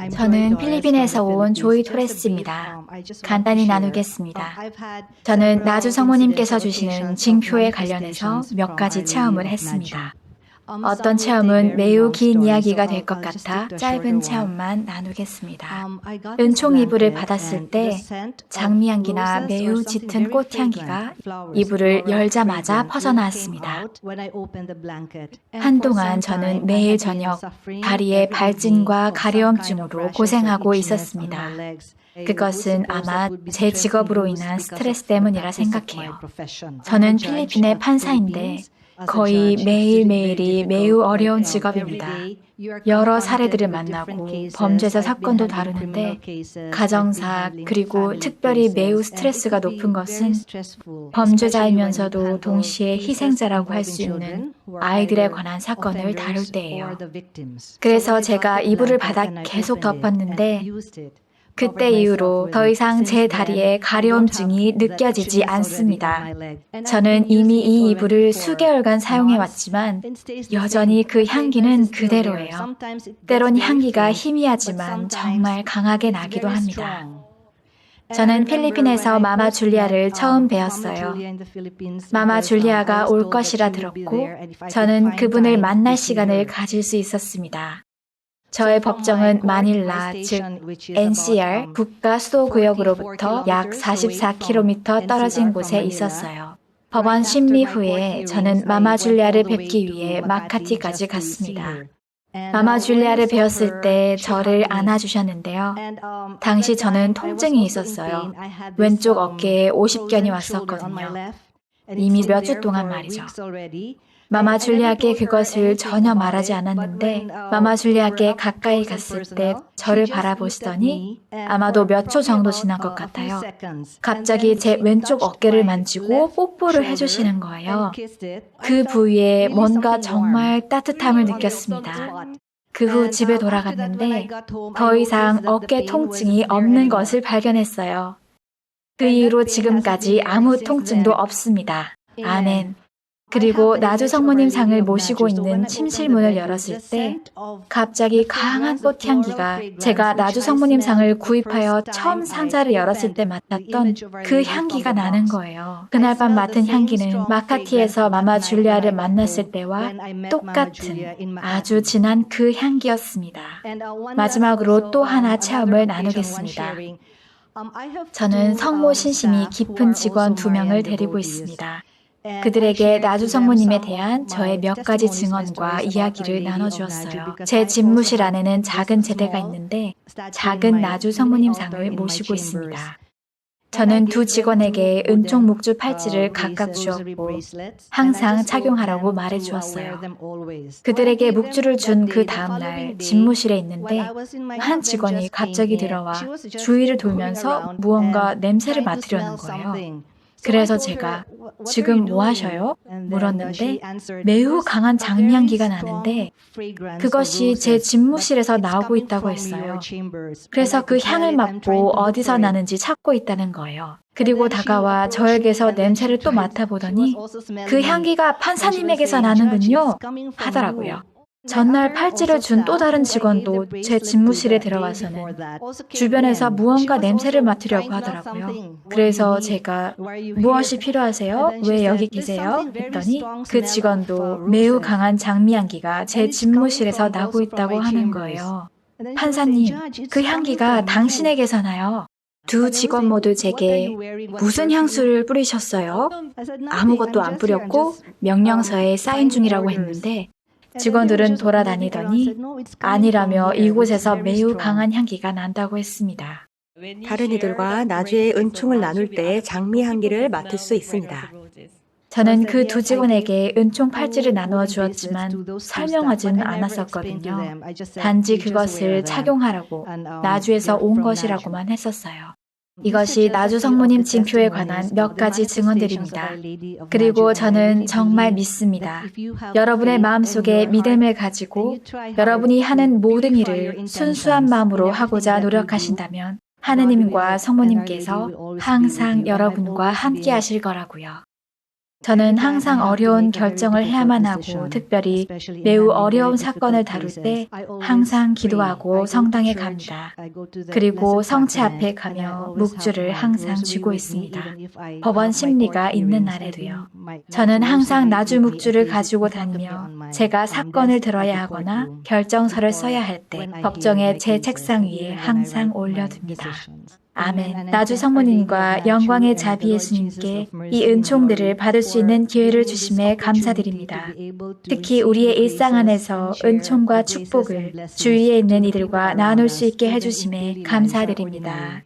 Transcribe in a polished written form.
저는 필리핀에서 온 조이 토레스입니다. 간단히 나누겠습니다. 저는 나주 성모님께서 주시는 징표에 관련해서 몇 가지 체험을 했습니다. 어떤 체험은 매우 긴 이야기가 될 것 같아 짧은 체험만 나누겠습니다. 은총 이불을 받았을 때 장미향기나 매우 짙은 꽃향기가 이불을 열자마자 퍼져나왔습니다. 한동안 저는 매일 저녁 다리에 발진과 가려움증으로 고생하고 있었습니다. 그것은 아마 제 직업으로 인한 스트레스 때문이라 생각해요. 저는 필리핀의 판사인데 거의 매일매일이 매우 어려운 직업입니다. 여러 사례들을 만나고 범죄자 사건도 다루는데 가정사 그리고 특별히 매우 스트레스가 높은 것은 범죄자이면서도 동시에 희생자라고 할 수 있는 아이들에 관한 사건을 다룰 때예요. 그래서 제가 이불을 받아 계속 덮었는데 그때 이후로 더 이상 제 다리에 가려움증이 느껴지지 않습니다. 저는 이미 이 이불을 수개월간 사용해왔지만 여전히 그 향기는 그대로예요. 때론 향기가 희미하지만 정말 강하게 나기도 합니다. 저는 필리핀에서 마마 줄리아를 처음 뵈었어요. 마마 줄리아가 올 것이라 들었고 저는 그분을 만날 시간을 가질 수 있었습니다. 저의 법정은 마닐라, 즉 NCR 국가 수도구역으로부터 약 44km 떨어진 곳에 있었어요. 법원 심리 후에 저는 마마 줄리아를 뵙기 위해 마카티까지 갔습니다. 마마 줄리아를 뵈었을 때 저를 안아주셨는데요. 당시 저는 통증이 있었어요. 왼쪽 어깨에 50견이 왔었거든요. 이미 몇 주 동안 말이죠. 마마 줄리아께 그것을 전혀 말하지 않았는데 마마 줄리아께 가까이 갔을 때 저를 바라보시더니 아마도 몇 초 정도 지난 것 같아요. 갑자기 제 왼쪽 어깨를 만지고 뽀뽀를 해주시는 거예요. 그 부위에 뭔가 정말 따뜻함을 느꼈습니다. 그 후 집에 돌아갔는데 더 이상 어깨 통증이 없는 것을 발견했어요. 그 이후로 지금까지 아무 통증도 없습니다. 아멘. 그리고 나주 성모님 상을 모시고 있는 침실 문을 열었을 때 갑자기 강한 꽃향기가 제가 나주 성모님 상을 구입하여 처음 상자를 열었을 때 맡았던 그 향기가 나는 거예요. 그날 밤 맡은 향기는 마카티에서 마마 줄리아를 만났을 때와 똑같은 아주 진한 그 향기였습니다. 마지막으로 또 하나 체험을 나누겠습니다. 저는 성모 신심이 깊은 직원 2명을 데리고 있습니다. 그들에게 나주 성모님에 대한 저의 몇 가지 증언과 이야기를 나눠주었어요. 제 집무실 안에는 작은 제대가 있는데 작은 나주 성모님 상을 모시고 있습니다. 저는 2 직원에게 은총 묵주 팔찌를 각각 주었고 항상 착용하라고 말해주었어요. 그들에게 묵주를 준 그 다음날 집무실에 있는데 한 직원이 갑자기 들어와 주위를 돌면서 무언가 냄새를 맡으려는 거예요. 그래서 제가 지금 뭐 하셔요? 물었는데 매우 강한 장미향기가 나는데 그것이 제 집무실에서 나오고 있다고 했어요. 그래서 그 향을 맡고 어디서 나는지 찾고 있다는 거예요. 그리고 다가와 저에게서 냄새를 또 맡아보더니 그 향기가 판사님에게서 나는군요 하더라고요. 전날 팔찌를 준 또 다른 직원도 제 집무실에 들어와서는 주변에서 무언가 냄새를 맡으려고 하더라고요. 그래서 제가 무엇이 필요하세요? 왜 여기 계세요? 했더니 그 직원도 매우 강한 장미향기가 제 집무실에서 나고 있다고 하는 거예요. 판사님, 그 향기가 당신에게서 나요. 2 직원 모두 제게 무슨 향수를 뿌리셨어요? 아무것도 안 뿌렸고 명령서에 사인 중이라고 했는데 직원들은 돌아다니더니 아니라며 이곳에서 매우 강한 향기가 난다고 했습니다. 다른 이들과 나주의 은총을 나눌 때 장미 향기를 맡을 수 있습니다. 저는 그 2 직원에게 은총 팔찌를 나누어 주었지만 설명하지는 않았었거든요. 단지 그것을 착용하라고 나주에서 온 것이라고만 했었어요. 이것이 나주 성모님 징표에 관한 몇 가지 증언들입니다. 그리고 저는 정말 믿습니다. 여러분의 마음속에 믿음을 가지고 여러분이 하는 모든 일을 순수한 마음으로 하고자 노력하신다면 하느님과 성모님께서 항상 여러분과 함께 하실 거라고요. 저는 항상 어려운 결정을 해야만 하고 특별히 매우 어려운 사건을 다룰 때 항상 기도하고 성당에 갑니다. 그리고 성체 앞에 가며 묵주를 항상 쥐고 있습니다. 법원 심리가 있는 날에도요. 저는 항상 나주 묵주를 가지고 다니며 제가 사건을 들어야 하거나 결정서를 써야 할 때 법정에 제 책상 위에 항상 올려둡니다. 아멘. 나주 성모님과 영광의 자비 예수님께 이 은총들을 받을 수 있는 기회를 주심에 감사드립니다. 특히 우리의 일상 안에서 은총과 축복을 주위에 있는 이들과 나눌 수 있게 해주심에 감사드립니다.